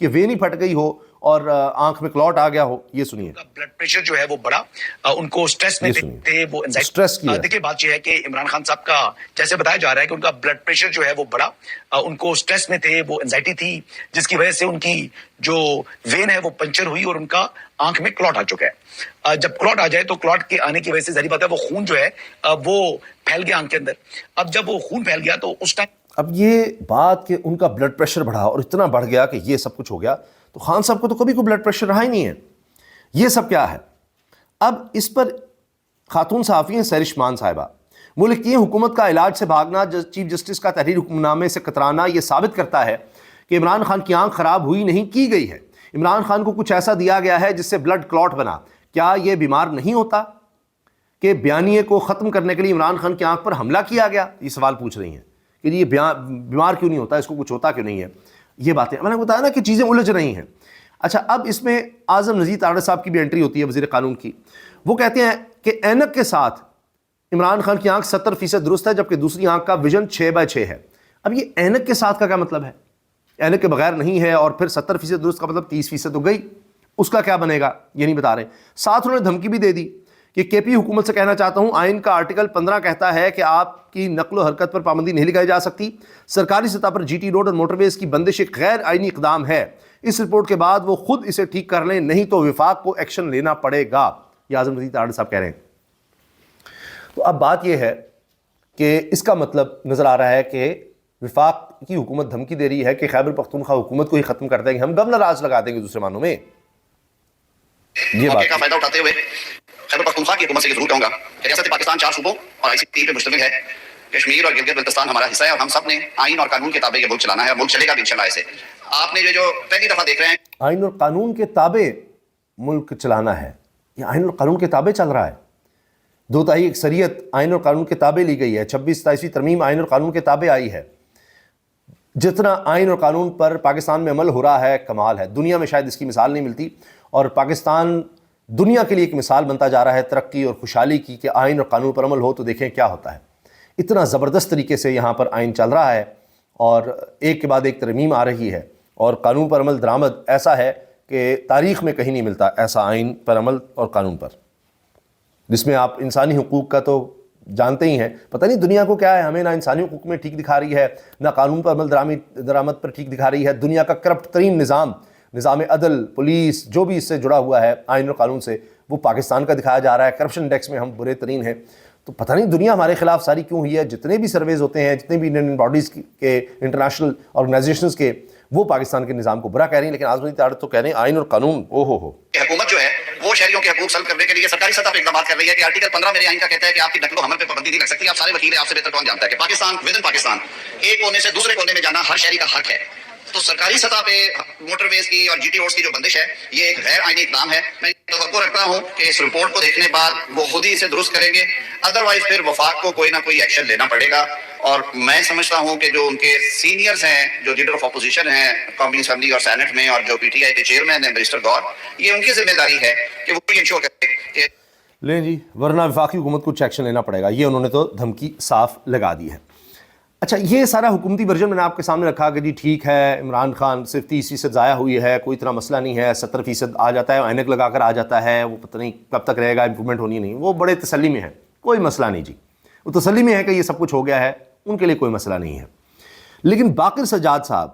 کہ when he پھٹ گئی ہو اور آنکھ میں کلوٹ آ گیا ہو. یہ سنیے. بلڈ پریشر جو ہے وہ بڑا, ان کو سٹریس میں تھے, وہ سٹریس کی. دیکھیں بات یہ ہے کہ عمران خان صاحب کا جیسے بتایا جا رہا ہے کہ ان کا بلڈ پریشر جو ہے وہ بڑا, ان کو سٹریس میں تھے, وہ انزائٹی تھی, جس کی وجہ سے ان کی جو وین ہے وہ پنچر ہوئی اور ان کا آنکھ میں کلوٹ آ چکا ہے. جب کلوٹ آ جائے تو کلوٹ کے آنے کی وجہ سے ظاہر بات ہے وہ خون جو ہے وہ پھیل گیا آنکھ کے اندر. اب جب وہ خون پھیل گیا تو اس ٹائم, اب یہ بات کہ ان کا بلڈ پریشر بڑھا اور اتنا بڑھ گیا کہ یہ سب کچھ ہو گیا, تو خان صاحب کو تو کبھی کوئی بلڈ پریشر رہا ہی نہیں ہے. یہ سب کیا ہے؟ اب اس پر خاتون صحافی ہیں سیرش مان صاحبہ, وہ لکھتی ہیں حکومت کا علاج سے بھاگنا, چیف جسٹس کا تحریر حکم نامے سے کترانا یہ ثابت کرتا ہے کہ عمران خان کی آنکھ خراب ہوئی نہیں, کی گئی ہے. عمران خان کو کچھ ایسا دیا گیا ہے جس سے بلڈ کلوٹ بنا. کیا یہ بیمار نہیں ہوتا کہ بیانیے کو ختم کرنے کے لیے عمران خان کی آنکھ پر حملہ کیا گیا؟ یہ سوال پوچھ رہی ہیں کہ یہ بیمار کیوں نہیں ہوتا, اس کو کچھ ہوتا کیوں نہیں ہے. یہ باتیں میں نے بتایا نا کہ چیزیں الجھ رہی ہیں. اچھا, اب اس میں اعظم نذیر تارڑ صاحب کی بھی انٹری ہوتی ہے, وزیر قانون کی. وہ کہتے ہیں کہ اینک کے ساتھ عمران خان کی آنکھ 70% درست ہے جبکہ دوسری آنکھ کا ویژن 6/6 ہے. اب یہ اینک کے ساتھ کا کیا مطلب ہے؟ اینک کے بغیر نہیں ہے اور پھر 70% درست کا مطلب 30% تو گئی, اس کا کیا بنے گا یہ نہیں بتا رہے. ساتھ انہوں نے دھمکی بھی دے دی کہ کے پی حکومت سے کہنا چاہتا ہوں, آئین کا آرٹیکل 15 کہتا ہے کہ آپ کی نقل و حرکت پر پابندی نہیں لگائی جا سکتی. سرکاری سطح پر جی ٹی روڈ اور موٹر ویز کی بندش ایک غیر آئینی اقدام ہے. اس رپورٹ کے بعد وہ خود اسے ٹھیک کر لیں, نہیں تو وفاق کو ایکشن لینا پڑے گا. یہ اعظم نذیر تارڑ صاحب کہہ رہے ہیں. تو اب بات یہ ہے کہ اس کا مطلب نظر آ رہا ہے کہ وفاق کی حکومت دھمکی دے رہی ہے کہ خیبر پختونخوا حکومت کو ہی ختم کر دیں گے, ہم گورنر راج لگا دیں گے دوسرے معنوں میں. یہ بات کا فائدہ اٹھاتے ہوئے خیبر پختونخوا کی حکومت سے یہ ضرور کہوں گا کہ ریاست پاکستان 4 صوبوں اور ICT پہ مشتمل ہے. کشمیر اور گلگت بلتستان ہمارا حصہ ہے اور ہم سب نے آئین اور قانون کے تابع یہ ملک چلانا ہے, اور ملک چلے گا بھی انشاءاللہ. ایسے آپ نے جو پہلی دفعہ دیکھ رہے ہیں آئین اور قانون کے تابع ملک چلانا ہے, یہ آئین اور قانون کے تابع چل رہا ہے. 2/3 اکثریت آئین اور قانون کے تابع لی گئی ہے. 26-27 ترمیم آئین اور قانون کے تابع آئی ہے. جتنا آئین اور قانون پر پاکستان میں عمل ہو رہا ہے کمال ہے. دنیا میں شاید اس کی مثال نہیں ملتی, اور پاکستان دنیا کے لیے ایک مثال بنتا جا رہا ہے ترقی اور خوشحالی کی کہ آئین اور قانون پر عمل ہو تو دیکھیں کیا ہوتا ہے. اتنا زبردست طریقے سے یہاں پر آئین چل رہا ہے اور ایک کے بعد ایک ترمیم آ رہی ہے, اور قانون پر عمل درآمد ایسا ہے کہ تاریخ میں کہیں نہیں ملتا ایسا آئین پر عمل اور قانون پر, جس میں آپ انسانی حقوق کا تو جانتے ہی ہیں. پتہ نہیں دنیا کو کیا ہے, ہمیں نہ انسانی حقوق میں ٹھیک دکھا رہی ہے, نہ قانون پر عمل درآمد پر ٹھیک دکھا رہی ہے. دنیا کا کرپٹ ترین نظام عدل, پولیس, جو بھی اس سے جڑا ہوا ہے آئین اور قانون سے, وہ پاکستان کا دکھایا جا رہا ہے. کرپشن انڈیکس میں ہم برے ترین ہیں. تو پتہ نہیں دنیا ہمارے خلاف ساری کیوں ہوئی ہے. جتنے بھی سرویز ہوتے ہیں, جتنے بھی انڈین باڈیز کے, انٹرنیشنل آرگنائزیشنز کے, وہ پاکستان کے نظام کو برا کہہ رہی ہیں. لیکن اعظم نذیر تارڑ تو کہہ رہے ہیں آئین اور قانون ہو حکومت جو ہے وہ شہریوں کے حقوق سلب کرنے کے لیے سرکاری سطح پہ اقدامات کر رہی ہے. کہ آرٹیکل 15 میرے آئین کا کہتا ہے کہ آپ کی نقل و حمل پہ پابندی نہیں لگ سکتی. آپ سارے وکیل ہیں, آپ سے بہتر کون جانتا ہے کہ پاکستان ودن پاکستان ایک کونے سے دوسرے کونے میں جانا ہر شہری کا حق ہے. تو سرکاری سطح پہ موٹر ویز کی اور جی ٹی روڈز کی جو بندش ہے یہ ایک غیر آئینی اقدام ہے. میں توقع رکھتا ہوں کہ اس رپورٹ کو دیکھنے بعد وہ خود ہی اسے درست کریں گے, ادروائز پھر وفاق کو کوئی نہ کوئی ایکشن لینا پڑے گا. اور میں سمجھتا ہوں کہ جو ان کے سینئرز ہیں, جو لیڈر آف اپوزیشن ہیں قومی اسمبلی اور سینٹ میں, اور جو PTI کے چیئرمین ہیں مسٹر گور, یہ ان کی ذمہ داری ہے کہ وہ انشور کریں کہ لیں جی, ورنہ وفاقی حکومت کو ایکشن لینا پڑے گا. یہ انہوں نے تو دھمکی صاف لگا دی ہے. اچھا, یہ سارا حکومتی ورژن میں نے آپ کے سامنے رکھا کہ جی ٹھیک ہے, عمران خان صرف 30% ضائع ہوئی ہے, کوئی اتنا مسئلہ نہیں ہے, 70% آ جاتا ہے, اینک لگا کر آ جاتا ہے, وہ پتہ نہیں کب تک رہے گا, امپرومنٹ ہونی نہیں. وہ بڑے تسلی میں ہے, کوئی مسئلہ نہیں جی, وہ تسلی میں ہے کہ یہ سب کچھ ہو گیا ہے, ان کے لیے کوئی مسئلہ نہیں ہے. لیکن باقر سجاد صاحب,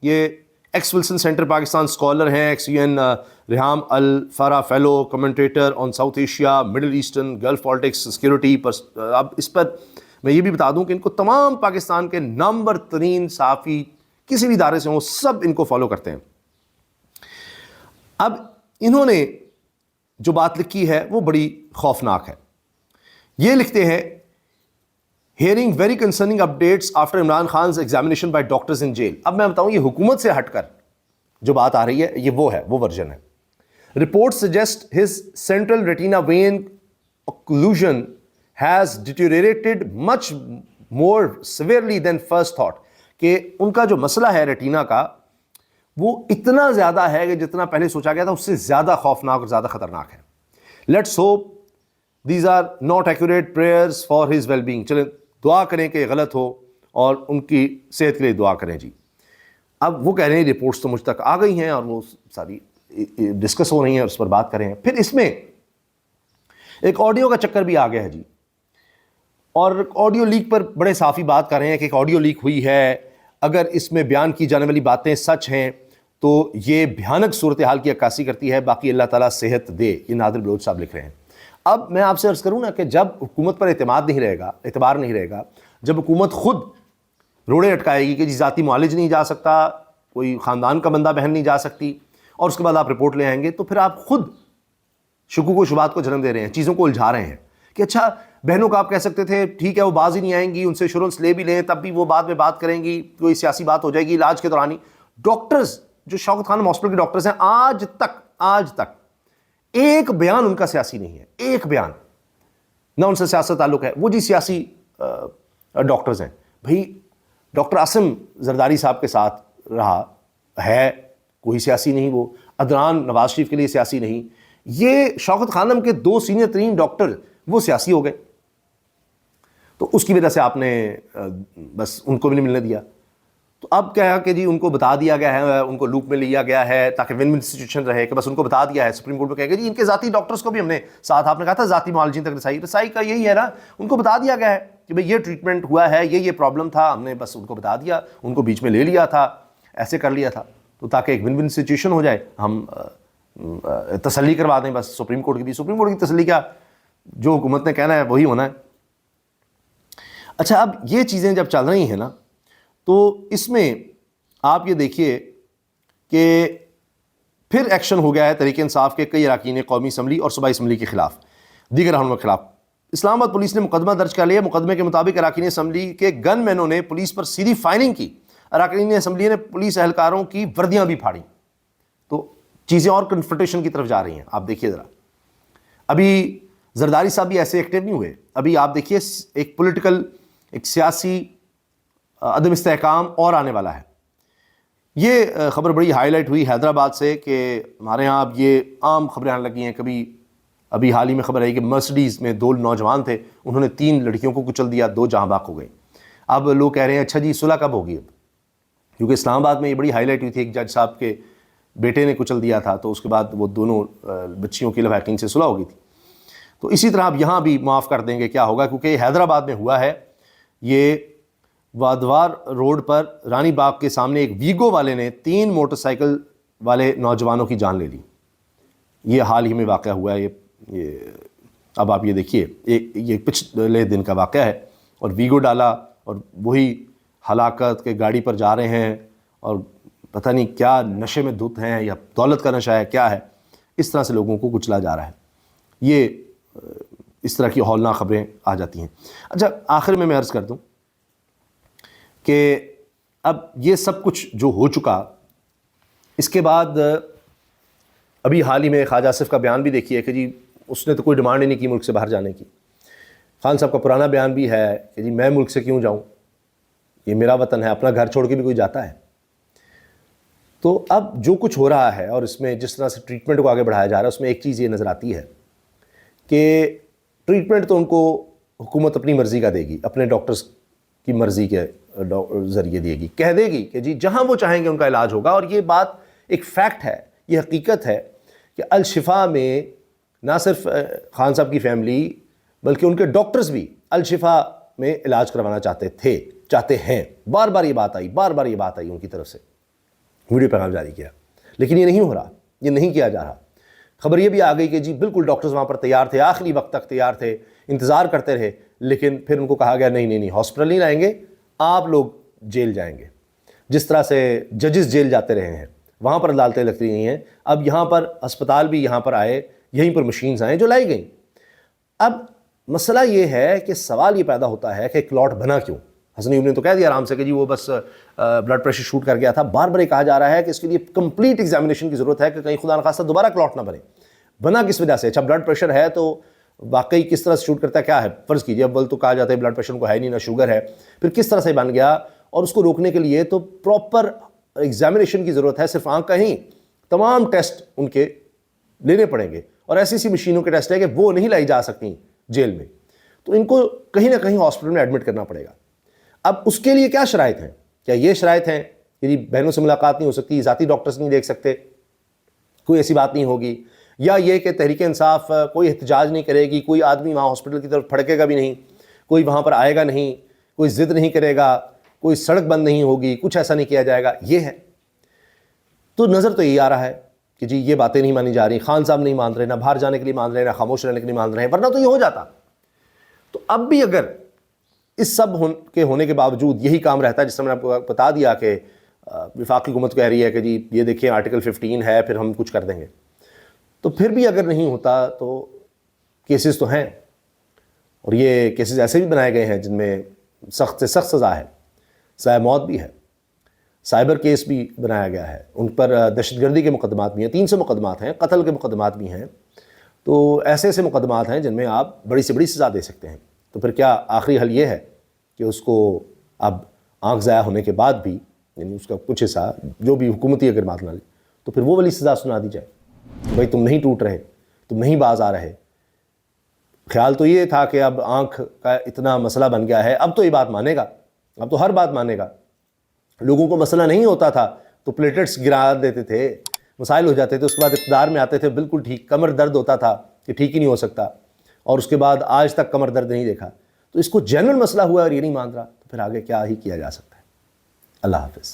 یہ ex Wilson Center Pakistan scholar ہیں, ایکس UN ریحام الفارا fellow, commentator on South Asia, Middle Eastern, Gulf politics, security پر. اب اس پر میں یہ بھی بتا دوں کہ ان کو تمام پاکستان کے نمبر ترین صحافی کسی بھی ادارے سے ہوں, سب ان کو فالو کرتے ہیں. اب انہوں نے جو بات لکھی ہے وہ بڑی خوفناک ہے. یہ لکھتے ہیں, hearing very concerning updates after Imran Khan's examination by doctors in jail. اب میں بتاؤں یہ حکومت سے ہٹ کر جو بات آ رہی ہے یہ وہ ورژن ہے. Report suggest his central retina when occlusion has deteriorated much more severely than first thought. کہ ان کا جو مسئلہ ہے ریٹینا کا وہ اتنا زیادہ ہے کہ جتنا پہلے سوچا گیا تھا اس سے زیادہ خوفناک اور زیادہ خطرناک ہے. Let's hope these are not accurate prayers for his well being. چلیں دعا کریں کہ غلط ہو اور ان کی صحت کے لیے دعا کریں جی. اب وہ کہہ رہے ہیں رپورٹس تو مجھ تک آ گئی ہیں اور وہ ساری ڈسکس ہو رہی ہیں اور اس پر بات کر رہے ہیں. پھر اس میں ایک آڈیو کا چکر بھی آ گیا ہے جی, اور آڈیو لیک پر بڑے صافی بات کر رہے ہیں کہ ایک آڈیو لیک ہوئی ہے, اگر اس میں بیان کی جانے والی باتیں سچ ہیں تو یہ بھیانک صورتحال کی عکاسی کرتی ہے, باقی اللہ تعالیٰ صحت دے. یہ نادر بلوچ صاحب لکھ رہے ہیں. اب میں آپ سے عرض کروں نا کہ جب حکومت پر اعتماد نہیں رہے گا, اعتبار نہیں رہے گا, جب حکومت خود روڑے اٹکائے گی کہ جی ذاتی معالج نہیں جا سکتا, کوئی خاندان کا بندہ بہن نہیں جا سکتی, اور اس کے بعد آپ رپورٹ لے آئیں گے, تو پھر آپ خود شکوک و شبہات کو جنم دے رہے ہیں, چیزوں کو الجھا رہے ہیں کہ اچھا بہنوں کو آپ کہہ سکتے تھے ٹھیک ہے وہ باز ہی نہیں آئیں گی, ان سے انشورنس لے بھی لیں تب بھی وہ بعد میں بات کریں گی, کوئی سیاسی بات ہو جائے گی علاج کے دوران ہی. ڈاکٹرز جو شوکت خانم ہاسپٹل کے ڈاکٹرز ہیں, آج تک ایک بیان ان کا سیاسی نہیں ہے, ایک بیان, نہ ان سے سیاست تعلق ہے. وہ جی سیاسی ڈاکٹرز ہیں بھائی, ڈاکٹر عاصم زرداری صاحب کے ساتھ رہا ہے, کوئی سیاسی نہیں. وہ عدنان نواز شریف کے لیے سیاسی نہیں. یہ شوکت خانم کے 2 سینئر ترین ڈاکٹر وہ سیاسی ہو گئے, تو اس کی وجہ سے آپ نے بس ان کو بھی نہیں ملنے دیا. تو اب کیا ہے کہ جی ان کو بتا دیا گیا ہے, ان کو لوپ میں لیا گیا ہے تاکہ ون ون سچویشن رہے, کہ بس ان کو بتا دیا ہے. سپریم کورٹ میں کہے گا جی ان کے ذاتی ڈاکٹرز کو بھی ہم نے ساتھ, آپ نے کہا تھا ذاتی معالجین تک رسائی کا یہی ہے نا, ان کو بتا دیا گیا ہے کہ بھئی یہ ٹریٹمنٹ ہوا ہے, یہ پرابلم تھا, ہم نے بس ان کو بتا دیا, ان کو بیچ میں لے لیا تھا, ایسے کر لیا تھا, تو تاکہ ایک ون ون سچویشن ہو جائے, ہم تسلی کروا دیں بس سپریم کورٹ کی بھی. سپریم کورٹ کی تسلی کیا, جو حکومت نے کہنا ہے وہی ہونا ہے. اچھا اب یہ چیزیں جب چل رہی ہیں نا, تو اس میں آپ یہ دیکھیے کہ پھر ایکشن ہو گیا ہے تحریک انصاف کے کئی اراکین قومی اسمبلی اور صوبائی اسمبلی کے خلاف, دیگر رہنماؤں کے خلاف. اسلام آباد پولیس نے مقدمہ درج کر لیا. مقدمے کے مطابق اراکین اسمبلی کے گن مینوں نے پولیس پر سیدھی فائرنگ کی. اراکین اسمبلی نے پولیس اہلکاروں کی وردیاں بھی پھاڑی. تو چیزیں اور کنفرنٹیشن کی طرف جا رہی ہیں. آپ دیکھیے ذرا, ابھی زرداری صاحب بھی ایسے ایکٹیو نہیں ہوئے. ابھی آپ دیکھیے ایک پولیٹیکل, ایک سیاسی عدم استحکام اور آنے والا ہے. یہ خبر بڑی ہائی لائٹ ہوئی حیدرآباد سے کہ ہمارے ہاں اب یہ عام خبریں آنے لگی ہیں. کبھی ابھی حال ہی میں خبر آئی کہ مرسڈیز میں 2 نوجوان تھے, انہوں نے 3 لڑکیوں کو کچل دیا, 2 جہاں بحق ہو گئیں. اب لوگ کہہ رہے ہیں اچھا جی صلح کب ہوگی اب, کیونکہ اسلام آباد میں یہ بڑی ہائی لائٹ ہوئی تھی, ایک جج صاحب کے بیٹے نے کچل دیا تھا, تو اس کے بعد وہ دونوں بچیوں کی لواحقین سے صلح ہو گئی تھی. تو اسی طرح اب یہاں بھی معاف کر دیں گے, کیا ہوگا, کیونکہ حیدرآباد میں ہوا ہے. یہ وادوار روڈ پر رانی باغ کے سامنے ایک ویگو والے نے 3 موٹر سائیکل والے نوجوانوں کی جان لے لی. یہ حال ہی میں واقعہ ہوا ہے. یہ اب آپ یہ دیکھیے, یہ پچھلے دن کا واقعہ ہے, اور ویگو ڈالا اور وہی ہلاکت کے گاڑی پر جا رہے ہیں, اور پتہ نہیں کیا نشے میں دھت ہیں یا دولت کا نشہ ہے کیا ہے, اس طرح سے لوگوں کو کچلا جا رہا ہے. یہ اس طرح کی ہولناک خبریں آ جاتی ہیں. اچھا آخر میں عرض کر دوں کہ اب یہ سب کچھ جو ہو چکا, اس کے بعد ابھی حال ہی میں خواجہ آصف کا بیان بھی دیکھیے کہ جی اس نے تو کوئی ڈیمانڈ ہی نہیں کی ملک سے باہر جانے کی. خان صاحب کا پرانا بیان بھی ہے کہ جی میں ملک سے کیوں جاؤں, یہ میرا وطن ہے, اپنا گھر چھوڑ کے بھی کوئی جاتا ہے. تو اب جو کچھ ہو رہا ہے اور اس میں جس طرح سے ٹریٹمنٹ کو آگے بڑھایا جا رہا ہے, اس میں ایک چیز یہ نظر آتی ہے کہ ٹریٹمنٹ تو ان کو حکومت اپنی مرضی کا دے گی, اپنے ڈاکٹرز کی مرضی کے ذریعے دے گی, کہہ دے گی کہ جی جہاں وہ چاہیں گے ان کا علاج ہوگا. اور یہ بات ایک فیکٹ ہے, یہ حقیقت ہے کہ الشفا میں نہ صرف خان صاحب کی فیملی بلکہ ان کے ڈاکٹرز بھی الشفا میں علاج کروانا چاہتے ہیں. بار بار یہ بات آئی ان کی طرف سے, ویڈیو پیغام جاری کیا, لیکن یہ نہیں ہو رہا, یہ نہیں کیا جا رہا. خبر یہ بھی آ گئی کہ جی بالکل ڈاکٹرز وہاں پر تیار تھے, آخری وقت تک تیار تھے, انتظار کرتے رہے, لیکن پھر ان کو کہا گیا نہیں ہاسپٹل نہیں لائیں گے, آپ لوگ جیل جائیں گے. جس طرح سے ججز جیل جاتے رہے ہیں, وہاں پر عدالتیں لگتی رہی ہیں, اب یہاں پر اسپتال بھی یہاں پر آئے, یہیں پر مشینز آئیں جو لائی گئیں. اب مسئلہ یہ ہے کہ سوال یہ پیدا ہوتا ہے کہ کلاٹ بنا کیوں. حسن ایوب نے تو کہہ دیا آرام سے کہ جی وہ بس بلڈ پریشر شوٹ کر گیا تھا. بار بار یہ کہا جا رہا ہے کہ اس کے لیے کمپلیٹ ایگزامینیشن کی ضرورت ہے کہ کہیں خدا نخواستہ دوبارہ کلاٹ نہ بنے. بنا کس وجہ سے؟ اچھا بلڈ پریشر ہے تو واقعی کس طرح سے شوٹ کرتا ہے, کیا ہے, فرض کیجیے اول تو کہا جاتا ہے بلڈ پریشر کو ہے نہیں, نہ شوگر ہے, پھر کس طرح سے بن گیا, اور اس کو روکنے کے لیے تو پراپر ایگزامینیشن کی ضرورت ہے. صرف آنکھ کا ہی تمام ٹیسٹ ان کے لینے پڑیں گے, اور ایسی مشینوں کے ٹیسٹ ہے کہ وہ نہیں لائی جا سکتی جیل میں, تو ان کو کہیں نہ کہیں ہاسپٹل میں ایڈمٹ کرنا پڑے گا. اب اس کے لیے کیا شرائط ہیں؟ کیا یہ شرائط ہیں کہ جی بہنوں سے ملاقات نہیں ہو سکتی، ذاتی ڈاکٹر سے نہیں دیکھ سکتے، کوئی ایسی بات نہیں ہوگی، یا یہ کہ تحریک انصاف کوئی احتجاج نہیں کرے گی، کوئی آدمی وہاں ہاسپٹل کی طرف پھڑکے گا بھی نہیں، کوئی وہاں پر آئے گا نہیں، کوئی ضد نہیں کرے گا، کوئی سڑک بند نہیں ہوگی، کچھ ایسا نہیں کیا جائے گا، یہ ہے۔ تو نظر تو یہی آ رہا ہے کہ جی یہ باتیں نہیں مانی جا رہی، خان صاحب نہیں مان رہے، نہ باہر جانے کے لیے مان رہے، نہ خاموش رہنے کے لیے مان رہے ہیں، ورنہ تو یہ ہو جاتا۔ تو اب بھی اگر اس سب کے ہونے کے باوجود یہی کام رہتا ہے، جس طرح میں نے آپ کو بتا دیا کہ وفاقی حکومت کہہ رہی ہے کہ جی یہ دیکھیں آرٹیکل 15 ہے، پھر ہم کچھ کر دیں گے، تو پھر بھی اگر نہیں ہوتا تو کیسز تو ہیں، اور یہ کیسز ایسے بھی بنائے گئے ہیں جن میں سخت سے سخت سزا ہے، سزائے موت بھی ہے، سائبر کیس بھی بنایا گیا ہے، ان پر دہشت گردی کے مقدمات بھی ہیں، 300 مقدمات ہیں، قتل کے مقدمات بھی ہیں، تو ایسے ایسے مقدمات ہیں جن میں آپ بڑی سے بڑی سزا دے سکتے ہیں۔ تو پھر کیا آخری حل یہ ہے کہ اس کو اب آنکھ ضائع ہونے کے بعد بھی، یعنی اس کا کچھ حصہ جو بھی حکومتی اگر بات نہ لی تو پھر وہ والی سزا سنا دی جائے، بھائی تم نہیں ٹوٹ رہے، تم نہیں باز آ رہے۔ خیال تو یہ تھا کہ اب آنکھ کا اتنا مسئلہ بن گیا ہے، اب تو یہ بات مانے گا، اب تو ہر بات مانے گا۔ لوگوں کو مسئلہ نہیں ہوتا تھا تو پلیٹلیٹس گرا دیتے تھے، مسائل ہو جاتے تھے، اس کے بعد اقتدار میں آتے تھے بالکل ٹھیک، کمر درد ہوتا تھا کہ ٹھیک ہی نہیں ہو سکتا، اور اس کے بعد آج تک کمر درد نہیں دیکھا۔ تو اس کو جنرل مسئلہ ہوا اور یہ نہیں مان رہا، تو پھر آگے کیا ہی کیا جا سکتا ہے۔ اللہ حافظ۔